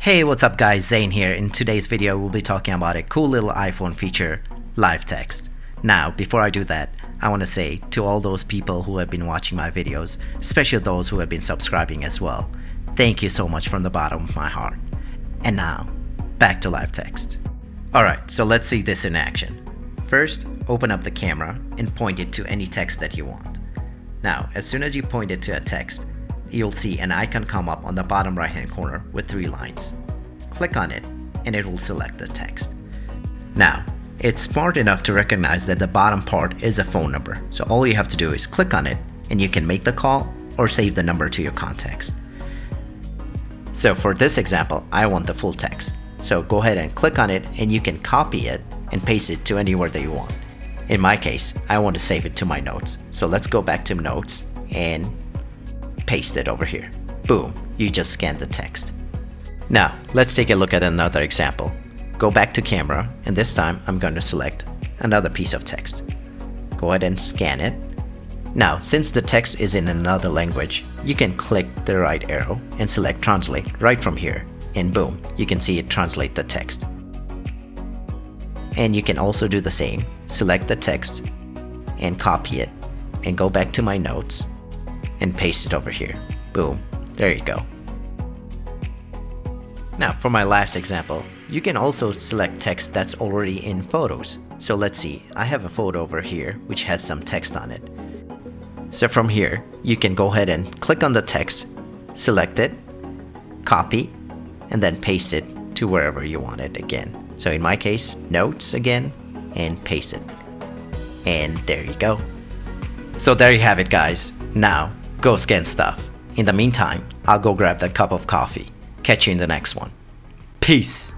Hey, what's up guys, Zane here. In today's video we'll be talking about a cool little iPhone feature, live text. Now, before I do that, I want to say to all those people who have been watching my videos, especially those who have been subscribing as well, thank you so much from the bottom of my heart. And now, back to live text. Alright, so let's see this in action. First, open up the camera and point it to any text that you want. Now, as soon as you point it to a text, you'll see an icon come up on the bottom right hand corner with 3 lines. Click on it and it will select the text. Now, it's smart enough to recognize that the bottom part is a phone number, so all you have to do is click on it and you can make the call or save the number to your contacts. So for this example, I want the full text, so go ahead and click on it and you can copy it and paste it to anywhere that you want. In my case, I want to save it to my notes, so let's go back to notes and paste it over here. Boom, you just scanned the text. Now, let's take a look at another example. Go back to camera, and this time I'm going to select another piece of text. Go ahead and scan it. Now, since the text is in another language, you can click the right arrow and select translate right from here, and boom, you can see it translate the text. And you can also do the same, select the text and copy it, and go back to my notes and paste it over here. Boom, there you go. Now for my last example, you can also select text that's already in photos. So let's see, I have a photo over here which has some text on it. So from here, you can go ahead and click on the text, select it, copy, and then paste it to wherever you want it again. So in my case, notes again, and paste it. And there you go. So there you have it guys. Now, go scan stuff. In the meantime, I'll go grab that cup of coffee. Catch you in the next one. Peace!